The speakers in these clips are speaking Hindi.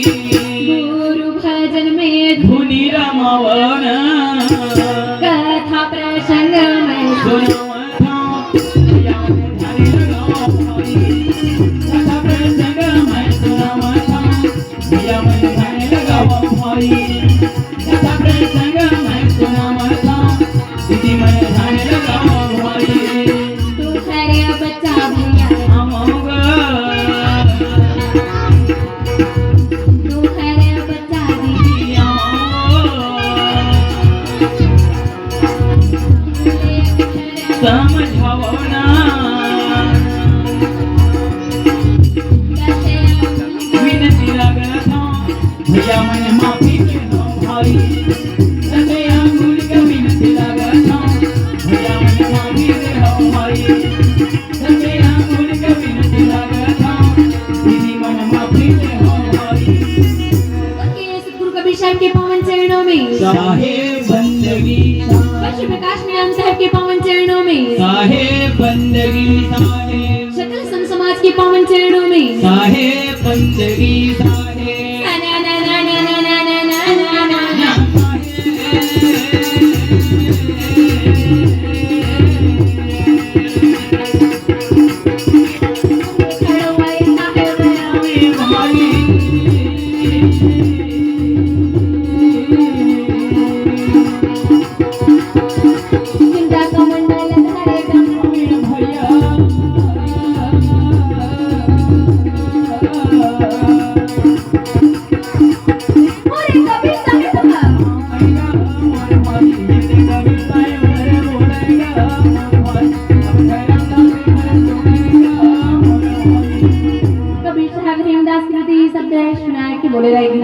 गुरु भजन में धुनि रमवन कथा प्रसंग में सुनवथा भैया मन ध्यान लगाओ भाई कथा प्रसंग में सुनवथा भैया मन ध्यान लगाओ भाई कथा प्रसंग में सुनवथा दीदी मन ध्यान लगाओ भाई तू खरे बच्चा भैया अमोगा तू खरे बच्चा दीदी समझावना विनती लगता भैया मन माफी के दो भाई तते अंगुल के विनती लगता भैया मन माफी के दो भाई तते अंगुल के विनती लगता दीदी मन माफी के दो भाई सतगुरु कबीर साहब के पावन चरणों में साहेब बंदगी बख्श प्रकाश मीराम साहब के पावन चरणों में साहेब बंदगी साहेब सकल संत समाज के पावन चरणों में साहेब बंदगी साहेब बोले रहेगी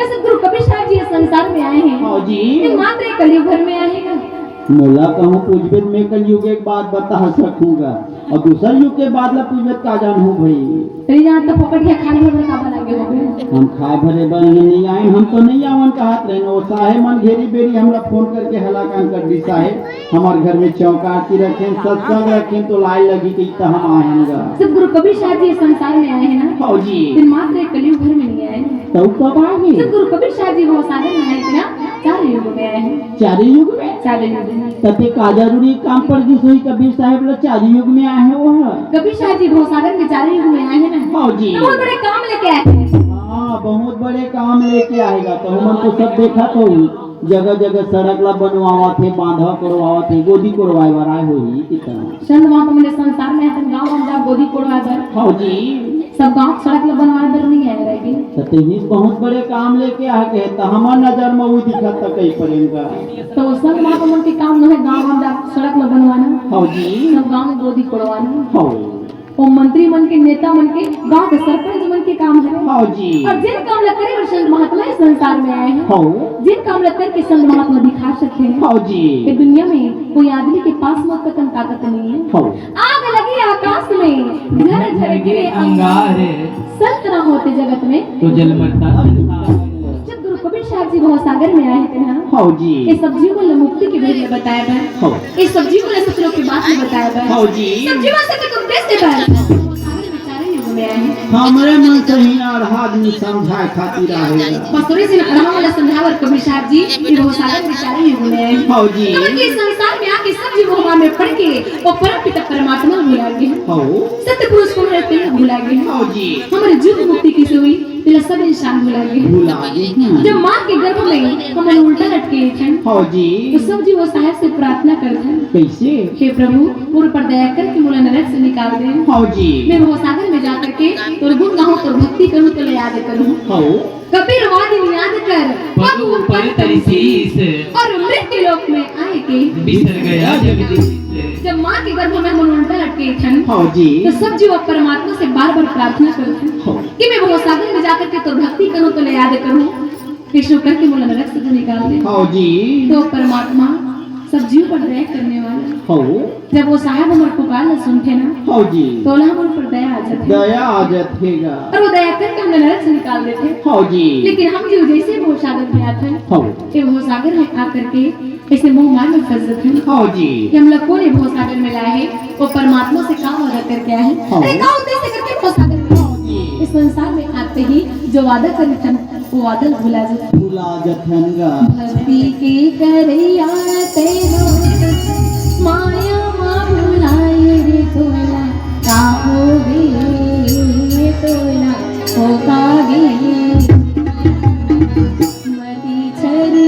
सतगुरु कबीर साहब जी संसार में आए हैं मात्र एक कलयुग भर में आए हैं मोला कहूँ पूजबेद में कलयुग एक बात बता सकूंगा और दूसर युग के बाद ला पूजबेद का जान हूँ भाई तेरी जान तो पकड़ के खाने भर का बनागे हो हम खाए भरे बन नहीं आए हम तो नहीं आवन कहत रहे और साहे मन घेरी बेरी हमरा फोन करके हलाकान कर दी साहे हमार घर में चौकाटी रखें सत्संग रखें तो लाई लगी कि इतना हम आएंगा सतगुरु कबीर साहब जी संसार में आए हैं ना फौजी फिर मात्र एक कलयुग भर में नहीं आए तो कब आएंगे सतगुरु कबीर साहब जी वो सागर में आए थे ना चार युग में आए हैं चारी युग में चार युग में तथे का जरूरी काम पर जिस हुई कबीर साहब लोग चारी युग में आए हैं वो कबीर साहब जी भवसागर में चार युग में आए हैं ना फौजी बहुत बड़े काम लेके आए हैं हाँ बहुत बड़े काम लेके आएगा तो हम तो सब देखा तो जगह जगह सड़क ला बनवावा थे बांधा करवावा थे गोदी करवाए वाला हुई कितना संत महात्मा संसार में है गांव हम जा गोदी कोड़वा कर फौजी सब गांव सड़क ला बनवाए बर नहीं आए रहेगी सतही बहुत बड़े काम लेके आ के तो हमार नजर में वो दिखा तक कहीं पड़ेगा तो संत महात्मा के काम न है गांव हम जा सड़क ला बनवाना फौजी सब गांव में गोदी कोड़वाना फौजी वो मंत्री मन के नेता मन के गांव के सरपंच मन के काम है फौजी और जिन काम ला करे वो संत महात्मा इस संसार में आए हैं जिन काम ला करके संत महात्मा दिखा सकते हैं फौजी ये दुनिया में कोई आदमी के पास मौत तक ताकत नहीं है आग लगी आकाश में झर झर गिरे अंगारे संत न होते जगत में तो जल मरता सतगुरु कबीर साहब जी भवसागर में आए थे ना फौजी इस सब्जियों को मुक्ति के भेद में बताया गया इस सब्जियों को सत्रों की बात में बताया गया फौजी सब्जियों से तो उपदेश दे पाए हमारे मन से ही आधा आदमी समझाए खातिर आएगा पसुरी से अरहा वाला समझावर कबीर साहब जी ये भवसागर बेचारे युग में आए फौजी के संसार में आके सब जीवों में पढ़ के वो परम पिता परमात्मा भुला गए सत्य पुरुष को रहते हैं भुला गए फौजी हमारे जुग मुक्ति किसे हुई तिला सब इंसान भुला गए जब माँ के गर्भ में हमारे उल्टा लटके थे फौजी तो सब जीव साहब से प्रार्थना करते कैसे हे प्रभु पूर्व पर दया करके मुझे नरक से निकाल दे फौजी मैं भवसागर में जा करके तोर गुण गाऊं तोर भक्ति करूं तो याद करूं कबीर वादी याद कर पग ऊपर तरी शीस और मृत्यु लोक में आए के बिसर गया जगदीश जब माँ के गर्भ में मन उल्टा लटके थे फौजी तो सब जीव परमात्मा से बार बार प्रार्थना करते कि मैं भवसागर में जाकर के तोर भक्ति करूं तो याद करूं कृष्ण करके मुझे नरक से निकाल दे फौजी तो परमात्मा सब जीव पर दया करने वाला जब वो साहब हमारे पुकार न सुनते ना फौजी तो हमारे ऊपर दया आ जाती दया आ जातेगा और वो दया करके हमें नरक से निकाल देते फौजी लेकिन हम जीव जैसे भवसागर में आते हैं भवसागर में आकर के ऐसे मोह मार में फंस जाते हैं फौजी कि हम लोग कौन भवसागर में लाए हैं वो परमात्मा से काम वादा करके आए हैं अरे काम उद्देश्य करके भवसागर में इस संसार में आते लगते ही जो वादा करे थन वो वादा भुला जाता। भुला जथन गा भक्ति की करैया तेरो माया मा भुलाए रे तोला का होगे तोला हो कागे मती छरी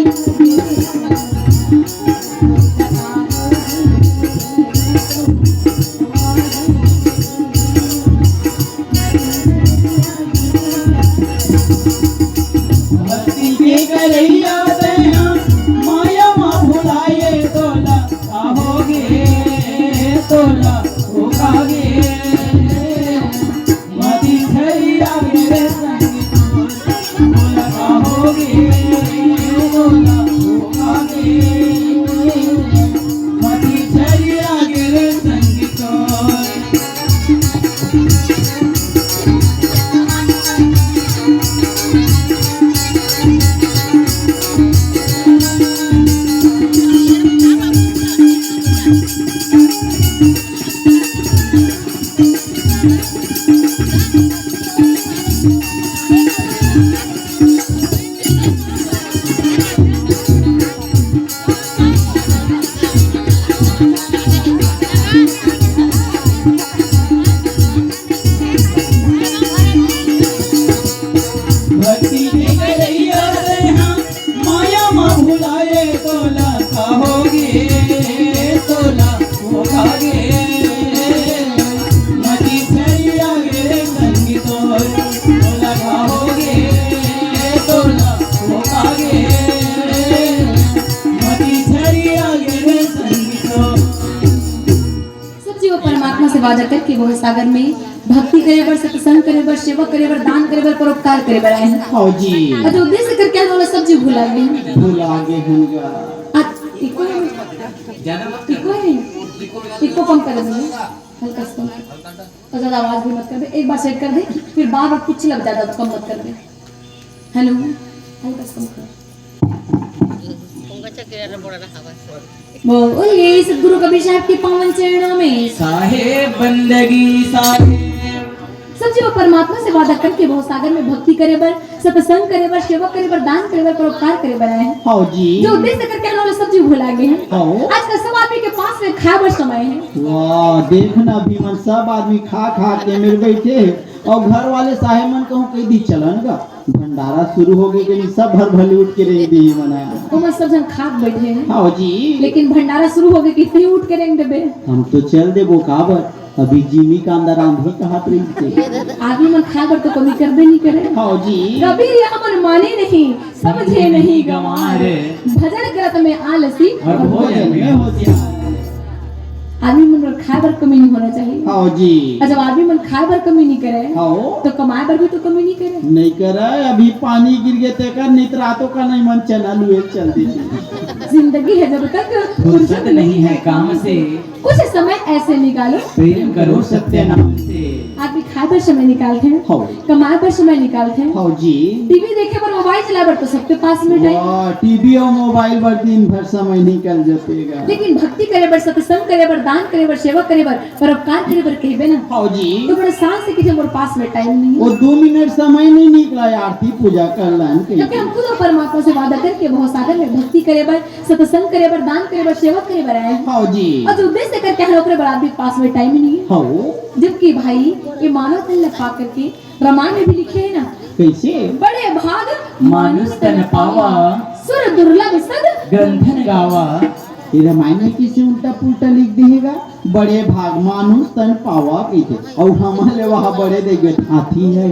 भक्ति के करैया तेहा माया मा भुलाए तोला ahoge तोला हो कागे मती छरिया गे संगीत तोला ahoge तोला हो कागे मती छरिया गे संगीत भक्ति के करैया तेहा माया मा भुलाए तोला कहोगे तोला हो कागे मती छरिया गे संगीत तोला कहोगे तोला हो कागे मती छरिया गे संगीत। सब जीव परमात्मा से वादा करके वो सागर में भक्ति करे बर सत्संग करे बर सेवा करे बर दान करे बर परोपकार करे बर आए हैं। हाँ जी और जो उद्देश्य करके आए वाला सब जीव भुला गए हैं। भुला गे हनगा आज इको इको कम कर दे हल्का सा और ज्यादा आवाज भी मत कर दे। एक बार सेट कर दे फिर बार बार कुछ लग ज्यादा कम मत कर दे। हेलो हल्का सा कम कर बोलिए सद्गुरु कबीर साहब के पावन चरणों में साहेब बंदगी साहेब सब जीव परमात्मा से वादा करके बहुत सागर में भक्ति करे बर सत्संग करे बर सेवा करे बर दान करे बर परोपकार करे बर आए हैं। हाँ जी जो उद्देश्य करके हम लोग सब जीव भुला गए हैं। हाँ आजकल सब आदमी के पास में खाए बर समय है। वाह देखना भीमन सब आदमी खा खा के मिल बैठे और घर वाले साहेब मन कहूँ कई दी चलन का भंडारा शुरू हो गए कि सब भर भले उठ के रह दी मनाया हम सब जन खाक बैठे हैं हाँ जी लेकिन भंडारा शुरू हो गए कितने उठ के रेंग देबे। हम तो चल दे वो काबर अभी जिमी का अंदर आम भी कहा रही थे आदमी मन खा कर तो कभी करबे नहीं करे। हाँ जी कबीर यह मन माने नहीं समझे नहीं गंवार भजन करत में आलसी और भोजन में होशियार आदमी मन खाए बर कमी नहीं होना चाहिए। हाँ जी और जब आदमी मन खाए बर कमी नहीं करे हाँ तो कमाए बर भी तो कमी नहीं करे। नहीं करे अभी पानी गिर गए ते कर नित रातों का नहीं मन चना लुए चल दी जिंदगी है जब तक फुर्सत नहीं है काम से कुछ समय ऐसे निकालो प्रेम करो सत्य नाम से। आदमी खाए पर समय निकालते हैं हाँ कमाए पर समय निकालते हैं हाँ जी टीवी देखे पर मोबाइल चला पर तो सबके पास में टाइम वाह टीवी और मोबाइल पर दिन भर समय निकल जातेगा। लेकिन भक्ति करे बर सत्संग करे बर दान करे बर सेवा करे बर परोपकार करे बर कहबे ना हाँ जी तो बड़े सांस से कि मोर पास में टाइम नहीं वो है 2 मिनट समय नहीं निकला आरती पूजा कर लन क्योंकि हम खुद परमात्मा से वादा करके बहुत सागर में भक्ति करे बर सत्संग करे बर दान करे बर सेवा करे बर आए हैं। हाँ जी और जो उद्देश्य करके हम लोग बड़ा आदमी के पास में टाइम ही नहीं है। हाँ जबकि भाई ये मानव तन लखा करके रामायण में भी लिखे है ना कैसे बड़े भाग मानुष तन पावा सुर दुर्लभ सद ग्रंथन गावा। ये रामायण में किसी उल्टा पुल्टा लिख देगा बड़े भाग मानुष तन पावा कैसे और हमारे वहाँ बड़े देखे हाथी है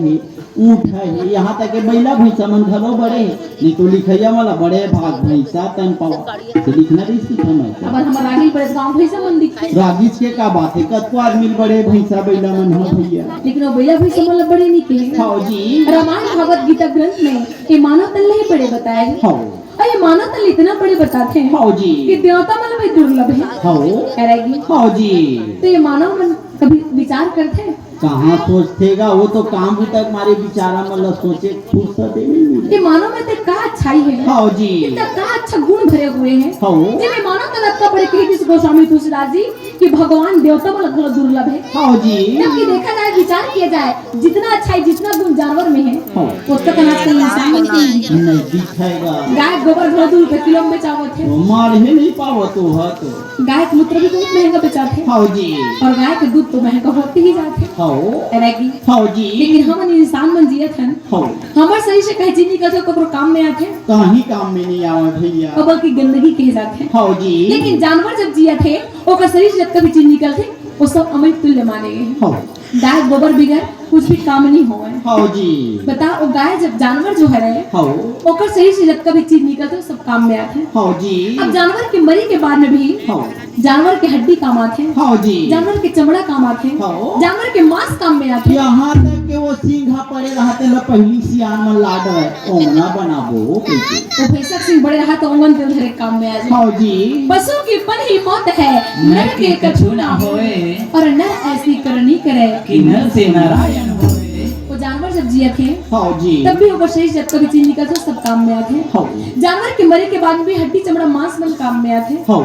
ऊँट है यहाँ तक के बैला भैंसा मन घलो बड़े नहीं तो लिखैया वाला बड़े भाग भैंसा तन पावा तो लिखना रही इसकी समय अब हमारा आगे बड़े गांव भैसा मन दिखे रागिस के का बात है कतको आदमी बड़े भैंसा बैला मन हो भैया लेकिन वो भैया भैसा मतलब बड़े नहीं के हाँ जी रामायण भगवत गीता ग्रंथ में ये मानव तल ही बड़े बताए हैं। हाँ और ये मानव तल इतना बड़े बताते हैं हाँ जी कि देवता मतलब ये दुर्लभ है हाँ करेगी हाँ जी तो ये मानव मन कभी विचार करते हैं कहाँ सोचतेगा वो तो काम तक हमारे बिचारा मतलब सोचे फुर्सत ही नहीं मिले। कि मानव में तो का अच्छाई है हाँ जी कितना का अच्छा गुण भरे हुए हैं। हाँ जिन्हें मानव तल का बड़े कही जिस गोस्वामी तुलसीदास जी कि भगवान देवता मतलब दुर्लभ है। हाँ जी जबकि देखा जाए विचार किया जाए जितना अच्छाई जितना गुण जानवर में है हाँ। उसका तो आजकल इंसान नहीं नहीं दिखेगा गाय के गोबर घोड़ा 2 रुपए किलो में बेचावत है। वो मार ही नहीं पावो तो है तो गाय के मूत्र भी बहुत महंगा बेचाते हैं हाँ जी और गाय के दूध तो महंगा होते ही जाते हैं। हाँ रहेगी हाँ जी लेकिन हम इंसान मन जियत हन हाँ हमार सही से कहे चीनी का कपड़ो काम में आते हैं कहीं काम में नहीं आवे भैया और बल्कि गंदगी कहे जाते हैं। हाँ जी लेकिन जानवर जब जिया थे ओकर शरीर से जब कभी चीज निकलते वो सब अमृत तुल्य माने गए हैं। हाँ गाय गोबर बिगर कुछ भी काम नहीं होए। हाँ जी बता वो गाय जब जानवर जो है रहे हाँ ओकर शरीर से जब कभी चीज निकलते वो सब काम में आते हैं। हाँ जी अब जानवर के मरी के बाद में भी हाँ जानवर के हड्डी काम आते हैं, हाँ जी जानवर के चमड़ा काम आते हैं, हाँ। जानवर के मांस काम में आते हैं। यहाँ तक के वो सिंघा पड़े रहते लो पहली सियान में लाड रहे ओंगना बनाबो कैसे वो भैंसक सिंह बड़े रहा तो ओंगन के उधर काम में आ जाए। हाँ जी पशु की पनही मौत है नर के कछु ना होए और नर ऐसी करनी करे। कि नर से नारायण होए। वो जानवर जब जिए थे हाँ जी तब भी वो शरीर जब कभी चीज निकलते सब काम में आते हैं। हाँ जानवर के मरे के बाद भी हड्डी चमड़ा मांस मन काम में आते हैं। हाँ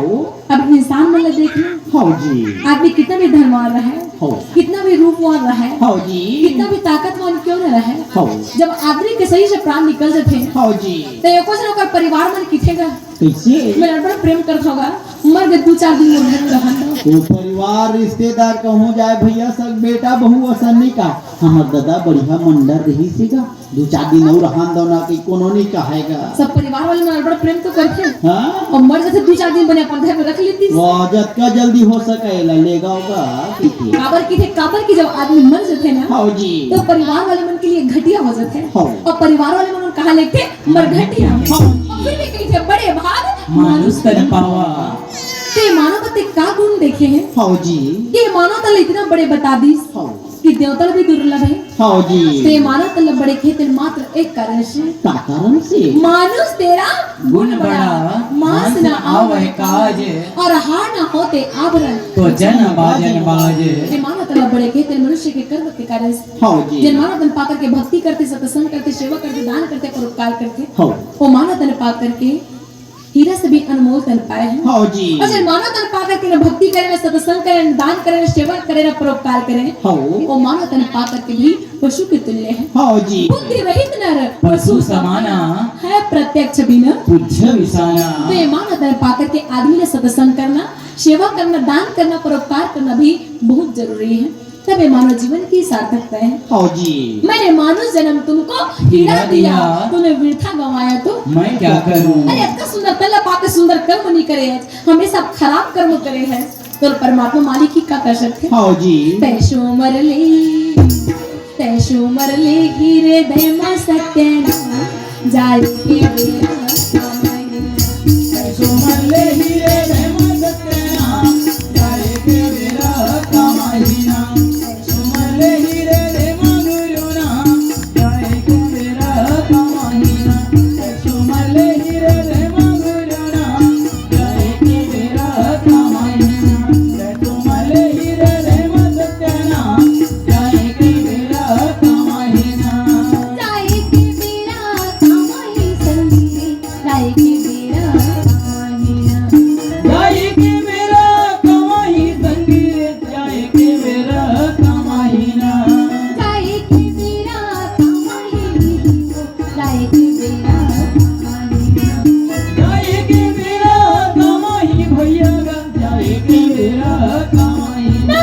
अब इंसान मन देख लो हाँ जी आदमी कितना भी धनवान रहा है, हाँ कितना भी रूपवान रहा है, हाँ जी कितना भी ताकतवान क्यों न रहा है, हाँ जब आदमी के सही से प्राण निकल जाते हैं हाँ जी तो एको से ओकर परिवार मन किथेगा। कैसे मेरा बड़ा प्रेम करत होगा मर गए 2-4 दिन में घर रहन दो। तो परिवार रिश्तेदार कहूँ जाए भैया सब बेटा बहू असन नहीं का हमार दादा बढ़िया मंडर रही सीगा 2-4 दिन और रहन दो ना कि कोनो नहीं कहेगा सब परिवार वाले मेरा बड़ा प्रेम तो करते हैं हाँ और मर जाते 2-4 दिन बने अपन घर में रख लेती। वो जतका जल्दी हो सके लेगा होगा किथे काबर की जब आदमी मर जाते ना हाँ जी तो परिवार वाले मन के लिए घटिया हो जाते हैं हाँ। और परिवार वाले मन कहा लेते मर घटिया हाँ। और फिर भी कही थे बड़े भाग मानुष कर पावा ते मानव ते का गुण देखे हैं हाँ जी कि मानव तल इतना बड़े बता दी हाँ कि देवतल भी दुर्लभ है। हाँ जी ते मानव तल बड़े खेत मात्र एक कारण से का कारण से मानुष तेरा गुण बड़ा मांस न आवे काज और हार न होते आवरण तो जन बाजन बाज ते मानव तल बड़े खेत मनुष्य के कर्म के कारण से हाँ जी जिन मानव तन पाकर के भक्ति करते सत्संग करते सेवा करते दान करते परोपकार करते हाँ वो मानव तन पाकर के हीरा से भी अनमोल तन पाए हैं। हाँ जी और जब मानव तन पाकर के न भक्ति करें न सत्संग करें न दान करें न सेवा करें न परोपकार करें हाँ वो मानव तन पाकर के भी पशु के तुल्य है। हाँ जी बुद्धि रहित नर पशु समाना है प्रत्यक्ष बिना पुच्छ विसाना तो ये मानव तन पाकर के आदमी ने सत्संग करना सेवा करना दान करना परोपकार करना भी बहुत जरूरी है तब ये मानव जीवन की सार्थकता है। हाँ जी मैंने मानुष जन्म तुमको हीरा दिया तूने वृथा गंवाया तो मैं क्या करूं अरे इतना सुंदर तल्ला पाके सुंदर कर्म नहीं करे है हमेशा खराब कर्म करे है तो परमात्मा मालिक ही का कर सकते हैं। हाँ जी तैशो मरले हीरे दयमा सत्यना जाय के बेरा सुमले हीरे रहमत सत्यना जाए के मेरा कमाईना सुमले हीरे रहमत गुरुना जाए के मेरा कमाईना सुमले हीरे रहमत गुरुना जाए के मेरा कमाईना सुमले हीरे रहमत सत्यना जाए के मेरा कमाईना जाय के बेरा कमाई संगी जाय के बेरा जाए के मेरा कमाई संगीत जाए के मेरा कमाईना जाय के बेरा कमाई जाय के बेरा जाए के मेरा कमाई भैया जाए के मेरा कमाईना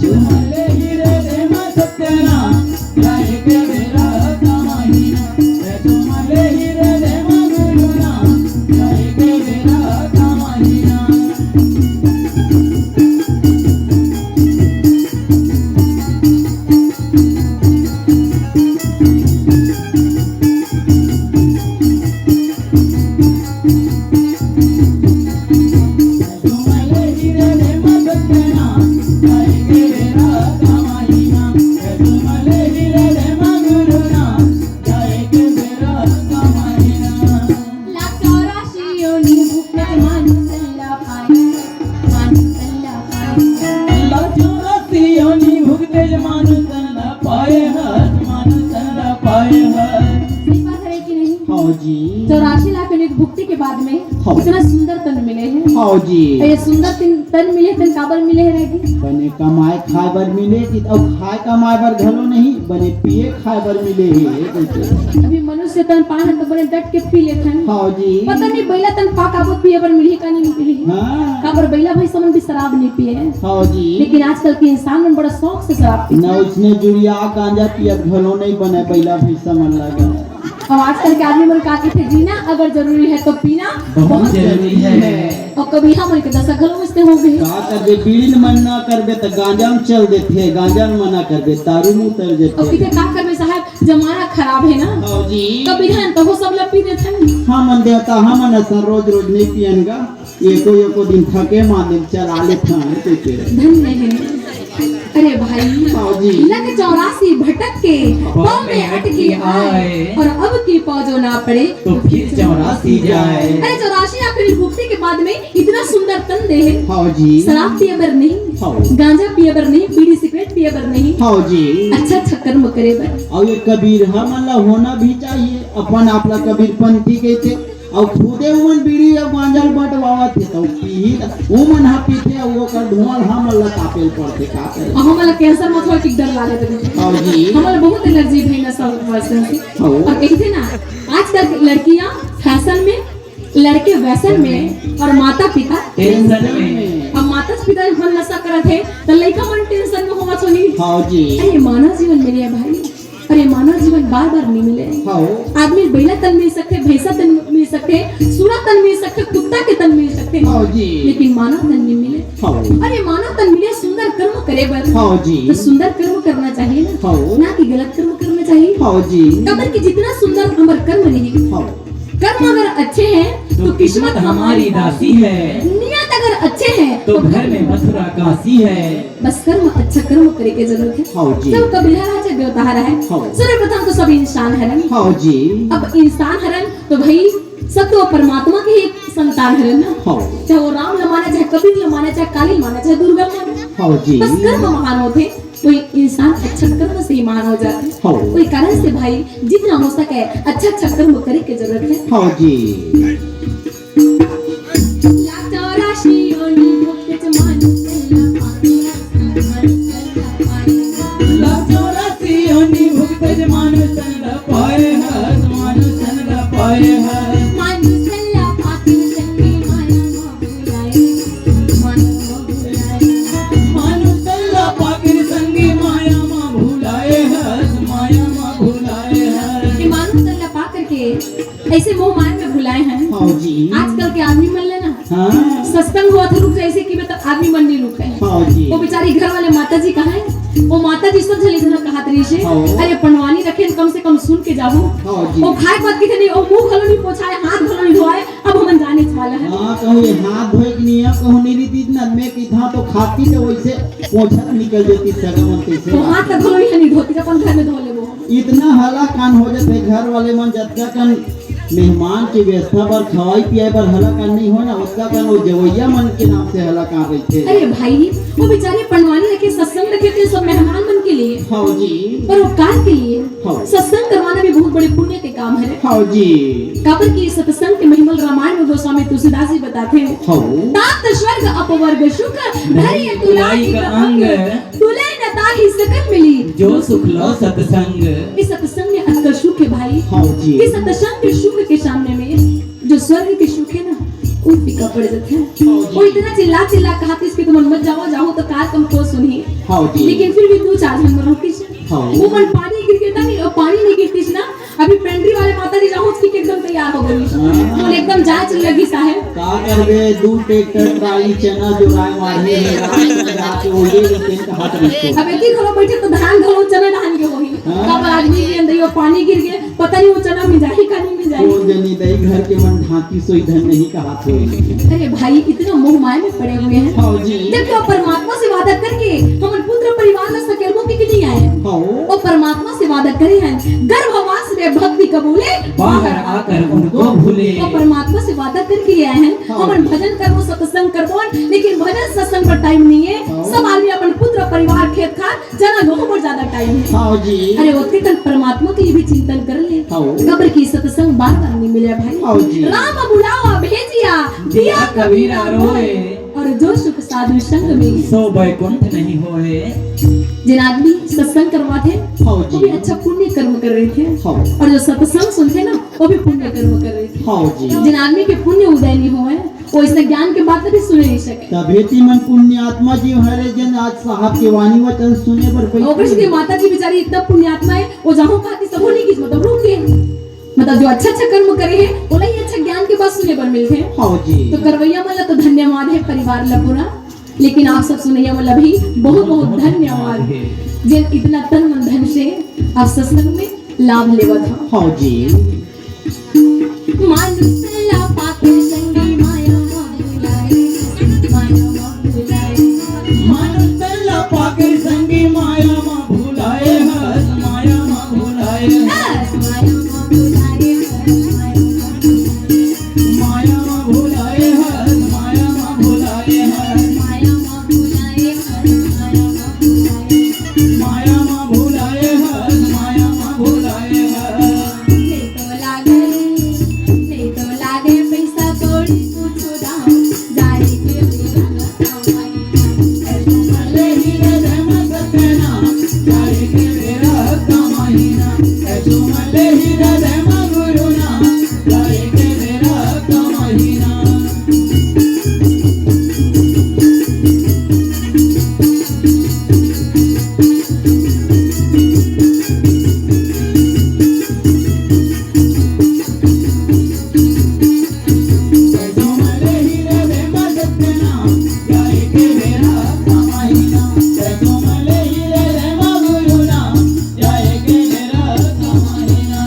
सुमले हीरे रहमा सत्यना जाए के मेरा कमाईना सुमले हीरे रहमा गुरुना जाए के मेरा कमाईना सुमले हीरे रहमा सत्यना जाए के मेरा कमाईना सुमले हीरे रहमा गुरुना जाए के मेरा कमाईना लाखो राशियों नी भूखे मानुसल्ला पाए मानुसल्ला पाए लाचोरासियोनी भुगते मानुसना पाए हाथ मानुसना पाए हाथ सही बात है कि नहीं। हाँ जी 84 लाख ने भुक्ति के बाद में हाँ। इतना सुंदर तन मिले हैं। हाँ जी ये सुंदर तन मिले तन काबर मिले है रहेगी। बने कमाए खाए बर मिले कि अब खाए कमाए बर घलो नहीं बने पिए खाए बर मिले है कैसे। अभी मनुष्य तन पाए हैं तो बड़े डट के पी लेते हैं। हाँ जी पता नहीं बैला तन पा काबर पिए बर मिली का नहीं मिली। हाँ काबर बैला भाई समन भी शराब नहीं पिए हैं। हाँ जी लेकिन आजकल के इंसान में बड़ा शौक से शराब पीते न उसने जुड़िया गांजा पिया घलो नहीं बने बैला भैंसा मन लगा। और आजकल के आदमी मन का कहते जीना अगर जरूरी है तो पीना बहुत जरूरी है। और कभी हम के दशा घरों में से हो गए। का करबे बीड़ी मन ना करबे तो गांजा में चल देते गांजा में मना करबे दारू में उतर और देते। किते का करबे साहब जमाना खराब है ना। हाँ जी कभी हन तो वो सब लोग पी देते हैं। हाँ मन देवता हम न रोज रोज नहीं पियनगा एको दिन थके मान दिन चला ले थाने पे धन्य है। अरे भाई हाँ जी लग 84 भटक के पाँव में अटके आए और अब की पाँव ना पड़े तो फिर 84 जाए। अरे 84 आखिरी भुक्ति के बाद में इतना सुंदर तन दे है। हाँ जी शराब पिए बर नहीं हाँ गांजा पिए बर नहीं बीड़ी सिगरेट पिए बर नहीं हाँ जी अच्छा अच्छा कर्म करे बर। और ये कबीर हम मतलब होना भी चाहिए अपन आपला कबीर पंथी कहते और खुदे उमन बीड़ी और गांजा बटवावा थे तो पी उमन हा पीते वो कर धुआं हम मतलब तापेल पड़ते का करे। और हमारा कैंसर मत हो कि डर लागे तो हाँ जी हमारा बहुत एलर्जी भी ना सब पर्सन से। हाँ। और कहते ना आजकल की लड़कियां फैशन में लड़के वैसन में और माता पिता टेंशन में। अब माता पिता मन नशा करत है तो लड़का मन टेंशन में होवा छोनी। हाँ जी अरे मानव जीवन मिले भाई। अरे मानव जीवन बार बार नहीं मिले। हाँ आदमी बैला तन मिल सकते भैंसा तन मिल सकते सूरा तन मिल सकते कुत्ता के तन मिल सकते हाँ जी लेकिन मानव तन नहीं मिले। हाँ अरे मानव तन मिले सुंदर कर्म करे बर हाँ जी तो सुंदर कर्म करना चाहिए ना हाँ ना कि गलत कर्म करना चाहिए। हाँ जी कबर की जितना सुंदर हमार कर्म रही हाँ कर्म अगर अच्छे हैं तो किस्मत हमारी दासी है। नियत अगर अच्छे हैं तो घर में मथुरा काशी है। बस कर्म अच्छा कर्म करे के जरूरत है। हाँ जी सब कबीरा राजा देवताहारा है। हाँ। सर्वप्रथम तो सब इंसान है ना। हाँ जी अब इंसान हरन तो भाई सब तो परमात्मा के ही संतान हरन ना। हाँ चाहे वो राम लमाना चाहे कबीर लमाना चाहे काली माना चाहे दुर्गा माना हाँ जी बस कर्म महान होते कोई इंसान अच्छा कर्म से ही महान हो जाता है। हाँ कोई कारण से भाई जितना हो सके अच्छा अच्छा कर्म करे की जरूरत है। हाँ जी ऐसे मोह माया में भुलाए हैं। हाँ जी आजकल के आदमी मन लेना हाँ सत्संग हुआ था रुक ऐसे कि मतलब आदमी मन नहीं रुक है। हाँ जी वो बेचारी घर वाले माता जी कहाँ है वो माता जी सब झली घर कहा तरी से हाँ। अरे पनवानी रखे कम से कम सुन के जाओ। हाँ जी वो खाए बात की नहीं वो मुंह खलो नहीं पोछाए हाथ खलो नहीं धोए अब हम जाने वाला है। हाँ कहूँ ये हाथ धोए कि नहीं है कहूँ मेरी दीद नदमे की था तो खाती तो वैसे पोछा निकल जाती सगमंती से वो हाथ खलो ही नहीं धोती अपन घर में धो ले वो। इतना हला कान हो जाते घर वाले मन जत्ता कन मेहमान की व्यवस्था पर खवाई पियाई पर हला कान नहीं हो ना उसका कान वो जवैया मन के नाम से हला कान रही थे। अरे भाई वो बेचारे पनवानी रखे सत्संग रखे थे सब मेहमान मन के लिए हाँ जी परोपकार के लिए। हाँ। सत्संग करवाना भी बहुत बड़े पुण्य के काम है। हाँ जी काबर की सत्संग के महिमल रामायण में गोस्वामी तुलसीदास जी बताते हैं हाँ तात स्वर्ग अपवर्ग सुख धैर्य तुलाई का अंग तुले न ताहि सकल मिली जो सुख लो सत्संग। इस सत्संग में अंतर सुख है भाई। हाँ जी इस सत्संग के सुख के सामने में जो स्वर्ग के सुख है ना वो फीका पड़ जाते हैं। वो इतना चिल्ला चिल्ला कहा कि इसके तुम मत जाओ जाओ तो कार कम को सुनिए। हाँ जी लेकिन फिर भी 2-4 दिन रुकी हाँ। वो मन पानी गिर गिरता नहीं और पानी नहीं गिरती ना अभी पेंट्री वाले माता जी जाओ उसकी एकदम तैयार हो गई हाँ। तो एकदम जांच लगी साहब का करबे 2 ट्रैक्टर ट्राली चना जो राय मारने जाके ओले दिन का हाथ रखो। अब एक ही घरों बैठे तो धान घरों चना धान के वही हाँ। कब आदमी के अंदर वो पानी गिर गया पता नहीं वो चना में जाए का नहीं में जाए। कौन जनी दई घर के मन ढांकी सोई धन नहीं का हाथ होई। अरे भाई इतना मोह माया में पड़े हुए हैं। हाँ जी देखो परमात्मा से वादा करके हम पुत्र परिवार में सकेलमों की नहीं आए हाँ वो परमात्मा से वादा करे हैं गर्भवास में भक्ति कबूले बाहर आकर उनको भूले। वो परमात्मा से वादा करके आए हैं हाँ। हम भजन करबो सत्संग करबो लेकिन भजन सत्संग पर टाइम नहीं है। हाँ। सब आदमी अपन पुत्र परिवार खेत खार जना गाँव पर ज्यादा टाइम है। हाँ जी अरे वो तन परमात्मा के लिए भी चिंतन कर ले हाँ। कब्र की सत्संग बार बार नहीं मिले हाँ भाई। जी। राम बुलावा भेजिया दिया कबीरा रोए, और जो सुख साधु संग में। सो बैकुंठ नहीं होए। जिन आदमी सत्संग करवाते हाँ वो जी। भी अच्छा पुण्य कर्म कर रहे थे, हाँ। और जो सत्संग सुनते ना वो भी पुण्य कर्म कर रहे थे। हाँ जी। जिन आदमी के पुण्य उदय नहीं हुए वो इस ज्ञान के बात भी सुन नहीं सके। तभी तीमन पुण्यात्मा जी हरे जन आज साहब के वाणी वचन सुने पर और कृष्ण की माता जी बेचारी इतना पुण्यात्मा है, वो जहाँ कहती सब नहीं की मतलब रुक गए, मतलब जो अच्छा अच्छा कर्म करे हैं वो ही अच्छा ज्ञान के बात सुने पर मिलते हैं। हाँ जी। तो करवैया वाला तो धन्यवाद है परिवार ला पूरा, लेकिन आप सब सुनैया वाला भी बहुत बहुत धन्यवाद है जिन इतना तन मन धन से आप सत्संग में लाभ लेवत हो। हाँ जी। मानुष ला पाके संगी माया भुलाए, माया भुलाए, मानुष तल्ला पाके संगी माया मा भुलाए हस, माया मा भुलाए हस, माया भुलाए, माया मा भुलाए हस, माया मा भुलाए हस, माया भुलाए, माया मा भुलाए हस, माया मा भुलाए हस। नहीं तो लागे पैसा तोड़ी पूछो दाम, जाए के मेरा ले ही रे मत कहना, जाए के मेरा कमाईना। ऐसो ले ही रे मगुरुना, जाए के मेरा कमाईना।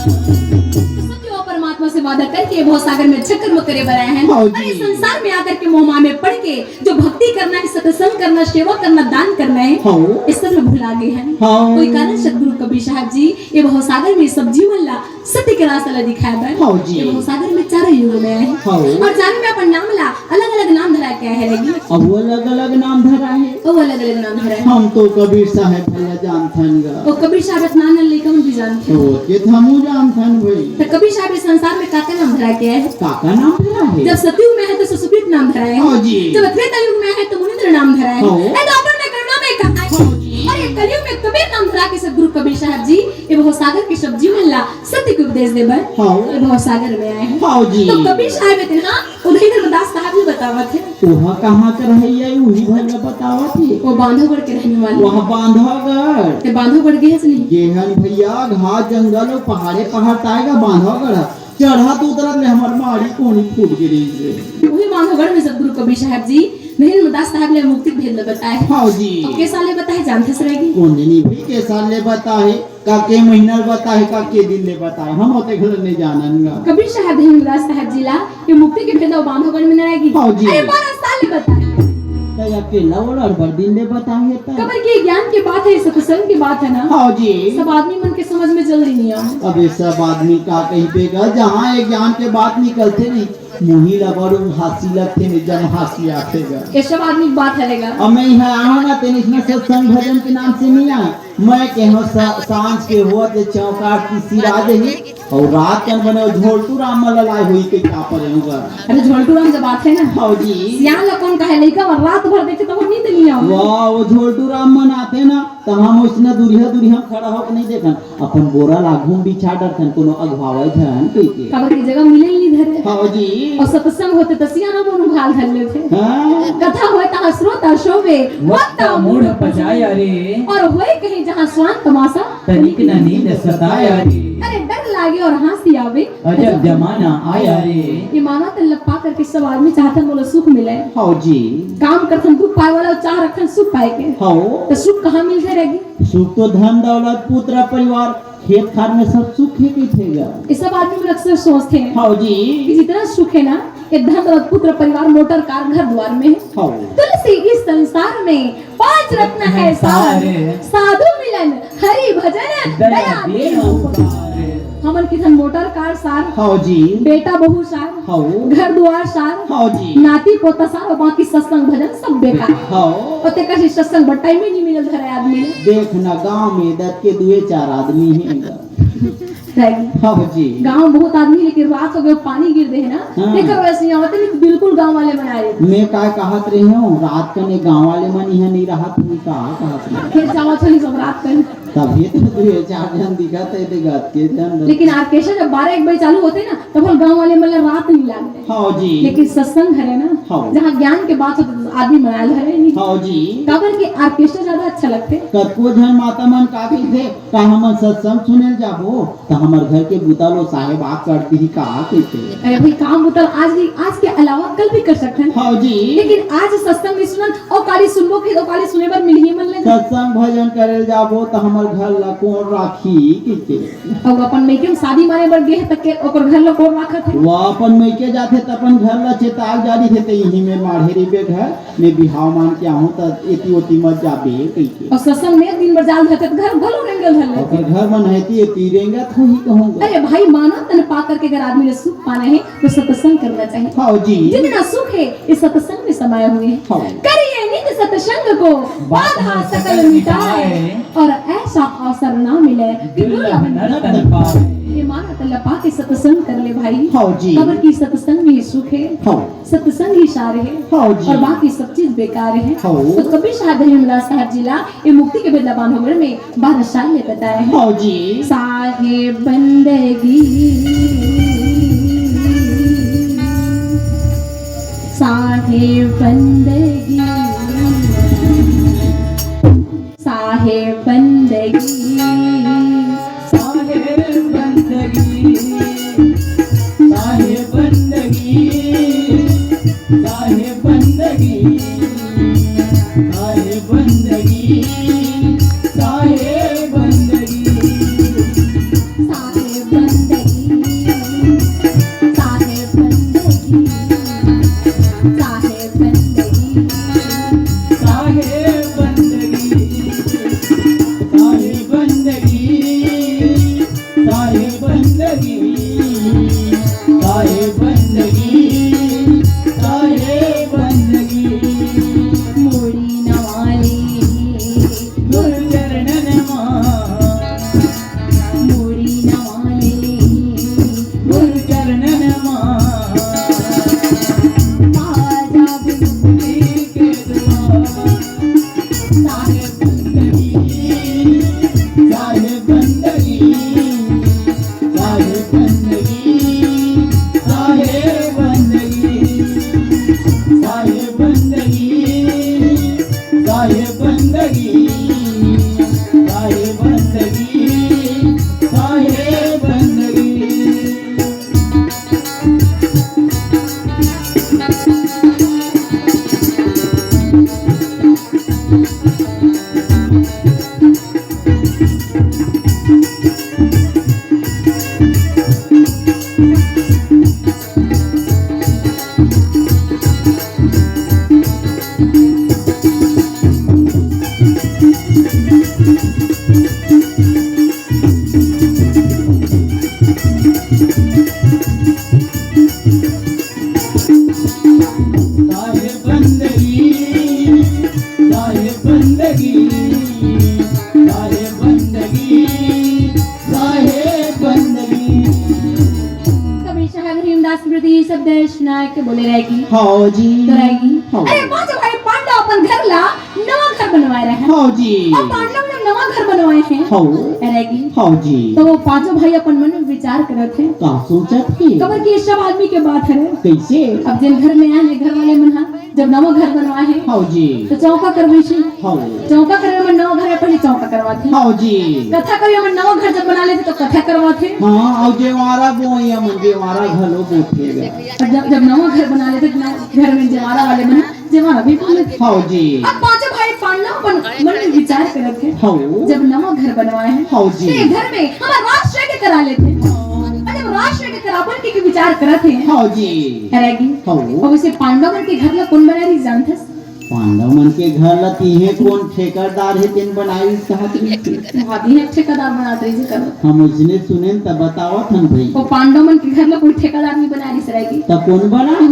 सत्य और परमात्मा से वादा करके बहुत सागर में अच्छा कर्म करे बनाए हैं, हाँ और जी। इस संसार में आकर के मोहमा में पड़ के जो भक्ति करना है, सत्संग करना, सेवा करना, दान करना है, हाँ। इस सब में भुला गए हैं। हाँ। कोई कारण सतगुरु कबीर साहब जी ये बहुत सागर में सब जीवन ला सत्य के रास्ता ला दिखाया है। हाँ जी। ये बहुत सागर में चारों युग में आए हैं, हाँ। और चारों में अपन नाम ला अलग अलग नाम धरा के आए हैं लगी, अब वो अलग अलग नाम धरा है। वो अलग अलग नाम धरा है। हम तो कबीर साहब भैया जानथन गा, वो कबीर साहब इतना लेकर भी जानते तो हैं। के हमू जानथन भाई। तो कबीर साहब इस संसार में काका नाम धरा के आए हैं। काका नाम धरा है। जब सतयुग में है तो सुसुप्रीत नाम धरा है, हाँ जी। जब त्रेता युग में है तो मुनिंद्र नाम धरा है, हाँ। ऐ द्वापर में करुणा में कहा है, हाँ जी। और ये कलयुग में कबीर नाम धरा के सतगुरु कबीर साहब जी ये बहुत सागर के सब जीवन ला सत्य के उपदेश देबर हाँ। ये बहुत सागर में आए हैं। हाँ जी। तो कबीर साहब इतना उदयधर दास साहब ने बतावत है, वहाँ कहाँ कर है वही भैया बतावा थी। वो बांधवगढ़ के रहने वाले वहाँ बांधवगढ़ ये बांधवगढ़ गए से नहीं, गेहन भैया घास जंगल और पहाड़े पहाड़ टाएगा बांधवगढ़ चढ़ा तो उतरत ले हमार माड़ी कोनी फूट गिरी रे। वही बांधवगढ़ में सतगुरु कबीर साहब जी महेंद्र दास साहब ने मुक्ति भेद बताया है। हाँ जी। अब के साले बताए जानते से रहेगी, कोनी भी के साल ले बता है का के महीना बता है का के दिन ले बता है हम होते घर नहीं जाननगा। कबीर साहब हेमदास साहब जिला ये मुक्ति के भेद बांधवगढ़ में न रहेगी। हाँ जी। अरे 12 साल ले बताए तो अकेला और बर दिन ले बता है तो कबर की ज्ञान की बात है, सत्संग की बात है ना, हाँ जी। सब आदमी मन के समझ में जल्दी नहीं आए। अब ये सब आदमी का कहीं पे गए जहाँ एक ज्ञान के बात निकलते नहीं मुही लगो हासी लगते नहीं जन हासी आखेगा। ये सब आदमी की बात हरेगा। अब मैं यहाँ आऊँ ना तेन इसमें सत्संग भजन के नाम से नहीं आया मैं कहो सांझ के हुआ ते चौकाट की सिरा दही और रात कन बने झोलटू राम ललाई हुई के क्या पड़ेगा। अरे झोलटू राम जब बात है ना, हाँ जी। सियान ला कौन कहे लइका और रात भर देखे तो वो नींद नहीं आवे। वाह वो झोलटू राम मन आते ना तो हम उसने दूरिया दूरिया खड़ा होकर नहीं देखन अपन बोरा लागू बिछा डरथन कोनो अगवावे झन कइके कबर की जगह मिले ही नहीं धरे, हाँ जी। और सत्संग होते तो सियाना बोनु घाल धर लेते, हाँ कथा होए ता श्रोता शोभे वक्ता मूढ़ पचाया रे, और होए कहीं जहाँ स्वान तमाशा तनिक न नींद सताया रे। अरे डर लागे और हंसी आवे, अजब जमाना आया रे। ये माना तो लपा करके सब आदमी चाहतन बोले सुख मिले, हाँ जी। काम करथन दुख पाए वाला चाह रखन सुख पाए के, हाँ तो सुख कहाँ मिलते रहेगी। सुख तो धन दौलत पुत्र परिवार खेत खार में सब सुख है कि थेगा। ये सब आदमी लोग अक्सर सोचते हैं हाँ जी। कि जितना सुख है ना ये धन दौलत पुत्र परिवार मोटर कार घर द्वार में है। हाँ तुलसी इस संसार में 5 रत्न है सारे, साधु मिलन हरि भजन दया दीन। हमन की धन मोटर कार सार, हाँ जी। बेटा बहू सार, हाँ घर द्वार सार, हाँ जी। नाती पोता सार, और बाकी सत्संग भजन सब बेकार। हाँ ओते कसी सत्संग बटाई में नहीं मिलल धरे आदमी ने। देखना गांव में दत के 2-4 आदमी हैं रहेगी हाँ जी गांव में बहुत आदमी लेकिन रात हो गए पानी गिर दे है ना हाँ। देखकर वैसे यहाँ होते लेकिन बिल्कुल गांव वाले बनाए रहे मैं का कहत रही हूँ रात कने गाँव वाले मन यहाँ नहीं रहा तुम का कहत रही फिर जावा छोली सब रात कर तभी तो 2-4 जन दिखत है दिखत के जन लेकिन ऑर्केस्ट्रा जब 12-1 बजे चालू होते ना तब हम गांव वाले मतलब रात नहीं लागते हाँ जी लेकिन सत्संग है ना हाँ। जहाँ ज्ञान के बात होते तो आदमी मनाल है नहीं हाँ जी काबर के ऑर्केस्ट्रा ज्यादा अच्छा लगते कतको जन माता मन का कहते का हम सत्संग सुने जाबो तो हमार घर के बुता लो साहेब आ करती ही का कहते अरे भाई काम उतर आज के अलावा कल भी कर सकते हैं हाँ जी लेकिन आज सत्संग में सुनन और काली सुनबो के और काली सुने पर मिल ही मन ले सत्संग भजन करे जाबो तो हमार घर ला कौन राखी कहते और अपन में के शादी माने बर गए तक के ओकर घर ला कोन राखत है वो अपन मैके जाते त अपन घर ला चेताक जारी थे यही में माढ़ेरी बे घर में बिहाव मान के आहूं त एती ओती मत जाबे कहते और सत्संग में दिन भर जाल धरते घर भलो रेंगल धर ओकर लेते घर मन हेती एती रेंगा तो ही कहूंगा अरे भाई मानो तन पा करके अगर आदमी ने सुख पाना है तो सत्संग करना चाहिए हाँ जी जितना सुख है इस सत्संग में समाये हुए हैं हाँ। करिए नित्य सत्संग को बाधा सकल मिटाए और ऐसा अवसर ना मिले कि दुर्लभ नरतन पाए ये माना तल्ला पा के सत्संग कर ले भाई हाँ जी खबर की सत्संग में ही सुख है हाँ सत्संग ही सार है हाँ जी और बाकी सब चीज बेकार है हाँ। तो कभी शाह दहिमला साहब जिला ये मुक्ति के बेदबान होकर में 12 साल में बताया है हाँ जी साहेब बंदगी साहेब बंदगी साहेब बंदगी साहेब बंदगी साहेब बंदगी साहेब बंदगी साहेब बंदगी साहेब बंदगी साहेब बंदगी साहेब बंदगी साहेब बंदगी साहेब बंदगी साहेब बंदगी साहेब बंदगी साहेब बंदगी साहेब बंदगी मोड़ी नवाली गुरु चरणन मोड़ी नवाली गुरु चरणन आजा बिंदी के द्वार साहेब बंदगी साहेब बंदगी साहेब बंदगी साहेब बंदगी साहेब बंदगी साहेब बंदगी साहेब बंदगी साहेब बंदगी साहेब बंदगी साहेब बंदगी साहेब बंदगी साहेब बंदगी कभी शाह हरिमदास स्मृति शब्द नायक बोले रहेगी हाँ जी तो रहेगी हाँ। अरे पांच भाई पांडव अपन घर ला नवा घर बनवाए रहे हैं हाँ जी और पांडव ने नवा घर बनवाए हैं हाँ रहेगी हाँ जी तो वो पांचों भाई अपन मन में विचार करते हैं का सोचत है खबर की सब आदमी के बात है कैसे अब जिन घर में आए घर वाले मन हा जब नवा घर बनवाए हैं हाँ जी तो चौका करवे छी हाँ चौका करे में नवा घर में पहले चौका करवाते हाँ जी कथा करे में नवा घर जब बना लेते तो कथा करवाते हाँ और जेवारा बोया मन जेवारा घलो बोठेगा और जब नवा घर बना लेते घर में जवारा वाले बना जवारा भी बोल लेते हाँ जी अब पांचों भाई पांडव अपन मन में विचार करते हैं हाँ जब नवा घर बनवाए हैं हाँ तो जी ये घर में हमारा राष्ट्र के करा लेते हैं और जब राष्ट्र के करापन के विचार करते हैं हाँ जी रहेगी हाँ और उसे पांडव के घर ला कौन बना रही जानते पांडव मन के घर ला तीहे कौन ठेकेदार है तेन बनाई कहत रही भाभी है ठेकेदार बनाते रही करो हम उसने सुने तब बतावत हन भाई वो पांडव मन के घर ला कोई ठेकेदार नहीं बना रही रहेगी तब कौन बना है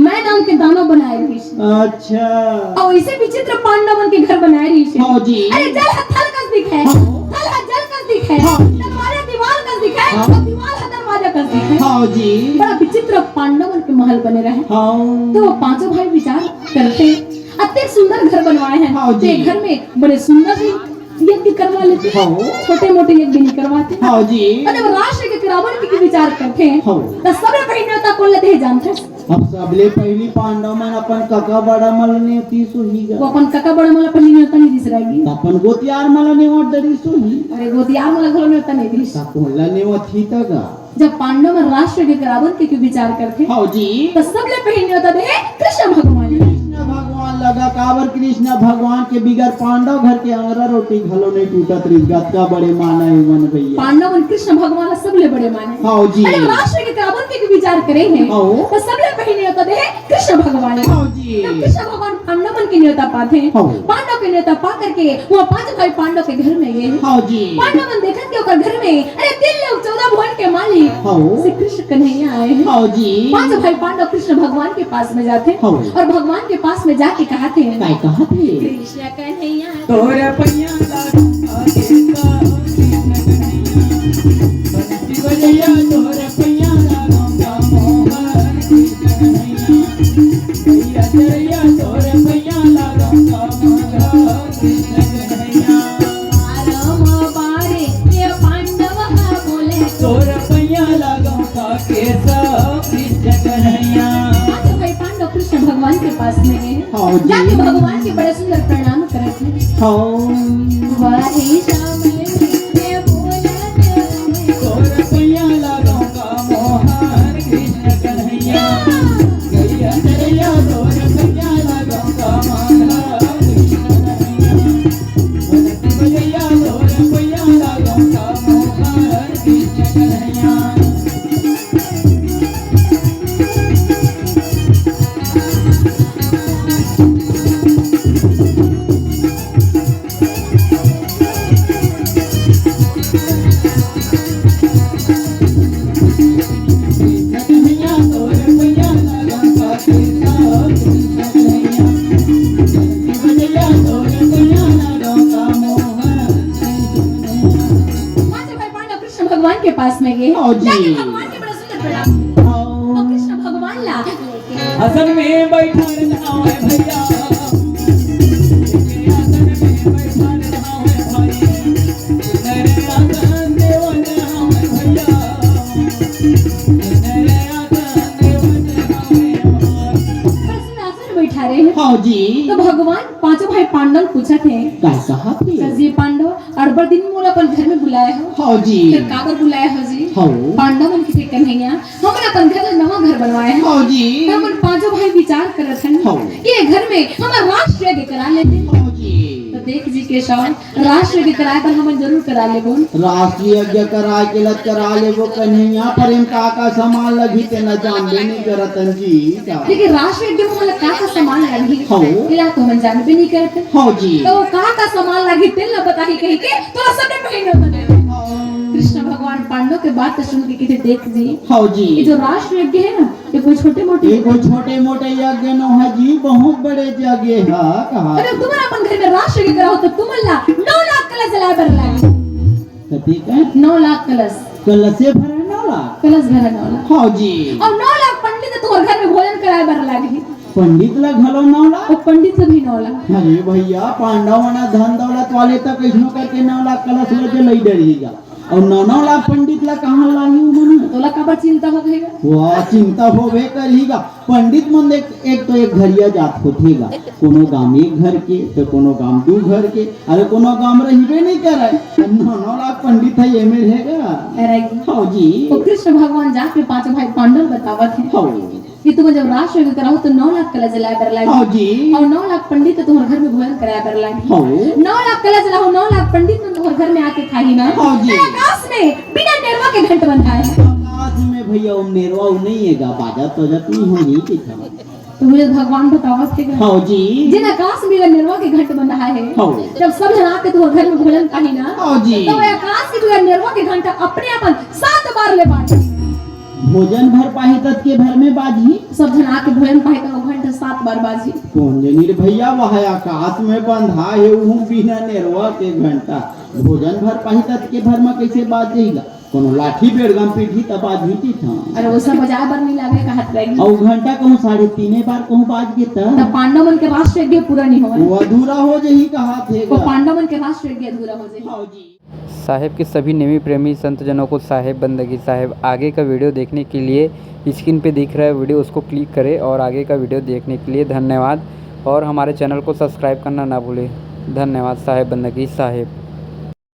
मैं नाम के दानव बनाए रही अच्छा और इसे विचित्र पांडव मन के घर बनाए रही हाँ जी अरे जल थल कस दिखे हाँ। थल जल कस दिखे हाँ। तुम्हारे दीवार कस दिखाए हाँ। और दीवार है दरवाजा कर दिखाए। हाँ जी। बड़ा विचित्र पांडवन के महल बने रहे। हाँ। तो वो पांचों भाई विचार करते अत्यंत सुंदर घर बनवाए हैं। हाँ जी। तो घर में बड़े सुंदर से यज्ञ करवा लेते हैं। हाँ। छोटे मोटे यज्ञ नहीं करवाते। हाँ जी। और जब राष्ट्र के रावण की विचार करते हैं हाँ। तो सबने पहले न्योता कौन लेते हैं जानते हैं? अब सबले पहली पांडव मन अपन कका बड़ा मल ने ती सुहीगा। वो अपन काका बड़ा मला पहले न्योता नहीं दिस रहेगी। अपन गोतियार मल ने और डरी सुही। अरे गोतियार मला घरों न्योता नहीं दिस। ताकोला ने वो थी तगा। जब पांडव में राष्ट्र के रावण के विचार करते हैं हाँ जी। तो सबले पहले न्योता दे कृष्ण भगवान। कृष्ण भगवान लगा काबर कृष्ण भगवान के बिगर पांडव घर के अंगरा रोटी घलो नहीं टूटत रिगत का बड़े माना है मन भैया। पांडव और कृष्ण भगवान सबले बड़े माने। हाँ जी। अरे राष्ट्र के रावण के विचार करे हैं हाँ। तो सबले पहले न्योता दे कृष्ण भगवान। हाँ जी। तो कृष्ण भगवान पांडवन की न्योता पाते हैं। हाँ। पांडव की न्योता पा करके वो पांच भाई पांडव के घर में गए। हाँ जी। पांडवन देखत के ओकर घर में अरे 3 लोग 14 भुवन के मालिक हाँ। श्री कृष्ण कन्हैया आए हैं। हाँ जी। पांच भाई पांडव कृष्ण भगवान के पास में जाते हैं हाँ। और भगवान के पास में जाके कहते हैं काय कहा थे? कृष्ण कन्हैया तोरे पैया लागूंगा केका कृष्ण कन्हैया बंसी बजैया तोरे पैया लागूंगा मोहन कृष्ण कन्हैया भैया चरैया तोरे पैया लागूंगा मोहन कृष्ण कन्हैया राम बारे ये पांडव का बोले तोरे पैया लागूंगा केसा कृष्ण कन्हैया पांच भाई पांडव कृष्ण भगवान के पास में गए हाँ जी। जाके भगवान के बड़े सुंदर प्रणाम करते हैं। हाँ। वाहे समय में बोलते हुए तोरे पैया लागूंगा मोहन कृष्ण कन्हैया गैया चरैया तोरे पैया लागूंगा मोहन कृष्ण कन्हैया बंसी बजैया तोरे पैया लागूंगा मोहन कृष्ण कन्हैया कन्हैया तोरे पैया लागूंगा केसा कृष्ण कन्हैया बंसी बजैया तोरे पैया लागूंगा मोहन कृष्ण कन्हैया पांच भाई पांडव कृष्ण भगवान के पास में गए हाँ जी। जाके भगवान के बड़े सुंदर प्रणाम हाँ। और कृष्ण भगवान ला आसन में बैठा रहना है भैया तेरे आसन में बैठा रहना है भाई तेरे आसन देवन है भैया तेरे आसन देवन है बड़े सुंदर आसन में बैठा रहे हैं। हाँ जी। तो भगवान पांचों भाई पांडव पूछा थे काय कहा थे? जी पांडव अड़बड़ दिन मोला अपन घर में बुलाया हो हाँ जी। फिर काबर बुलाया हो जी हाँ। पांडव मन के कन्हैया हमने अपन घर में नवा घर बनवाया है। हाँ जी। तो अपन पांचों भाई विचार करत हैं हाँ। कि ये घर में हमारा राष्ट्र यज्ञ करा लेते हैं। हाँ जी। तो देख जी केशव राष्ट्र यज्ञ कराए पर हम जरूर करा लेबो। राष्ट्रीय यज्ञ करा के लत करा ले वो कन्हैया पर इन का सामान लगी ते न जानबे नहीं करतन जी का। लेकिन राष्ट्र यज्ञ में मतलब का सामान लगी हाँ। इला तो हम जानबे नहीं करते। हाँ जी। तो का सामान लगी तेल न बताही कहीं के तो सबने पहने होता है। कृष्ण भगवान पांडव के बात सुन के कहते देख जी हाँ ये जी। जो राष्ट्र यज्ञ है ना ये कोई छोटे मोटे ये कोई छोटे मोटे यज्ञ न है जी बहुत बड़े यज्ञ है कहा। अरे तुम्हारा अपन घर में राष्ट्र यज्ञ कराओ तो तुम्हारा 9 लाख कलश जलाए बर लागे। कथी का 9 लाख कलश कलशे भरे न लाख। कलश भरा 9 लाख हाँ जी। और 9 लाख पंडित तो घर में भोजन कराए बर लागे। पंडित ला घलो न लाख। और पंडित से भी 9 लाख। अरे भैया पांडव मना धन दौलत वाले तक कैसनो करके 9 लाख कलश लेके लई डरिएगा और 9 लाख पंडित ला कहाँ लाही मन। तोला काबर चिंता हो गएगा। वाह चिंता होबे करेगा। पंडित मन एक तो एक घरिया जात होथेगा कोनो गांव एक घर के तो कोनो गांव दू घर के अरे कोनो गांव रहिबे नहीं करे 9 लाख पंडित है ये में रहेगा। अरे हाँ जी। तो कृष्ण भगवान जाके पांचों भाई पांडव बतावत है हाँ कि तुम जब राष्ट्र यज्ञ कराओ तो 9 लाख कलश जलाए बर लागे। हाँ जी। और 9 लाख पंडित तुम्हारे घर में भोजन कराए बर लागे। हाँ 9 लाख कलश जलाओ 9 लाख पंडित तुम्हारे घर में आके खाई ना। हाँ जी। तो आकाश में बिना नेरवा के घंट बंधाए है। आकाश में भैया वो नेरवा नहीं हैगा बाजा तो जत नहीं होगी दिखा। तो मुझे भगवान बतावत है हाँ जी। जिन आकाश में नेरवा के घंट बंधा है हाँ। जब सब जन आके तुम्हारे घर में भोजन खाई ना हाँ जी। तो वो आकाश के नेरवा के घंटा अपने अपन 7 बार ले बांटे। भोजन भर पाही तत के भर में बाजी सब जन आके भोजन पाए तो वो घंटा 7 बार बाजी। कौन जनी रे भैया वह आकाश में बंधा है वो बिना नेरवा के घंटा भोजन भर पाही तत के भर में कैसे बाजेगा। कोनो लाठी बेड़गम पीठी तब आज हिटी था अरे वो सब बजा बर नहीं लागे कहत रहेगी और घंटा कहूँ 3.5 बार कहूँ बाज के तब पांडव मन के राष्ट्र यज्ञ पूरा नहीं हो वो अधूरा हो जही कहा थे वो पांडव मन के राष्ट्र यज्ञ अधूरा हो जाए। साहेब के सभी नेमी प्रेमी संतजनों को साहेब बंदगी साहेब आगे का वीडियो देखने के लिए स्क्रीन पे दिख रहा है वीडियो, उसको क्लिक करें और आगे का वीडियो देखने के लिए धन्यवाद। और हमारे चैनल को सब्सक्राइब करना ना भूलें। धन्यवाद। साहेब बंदगी साहेब।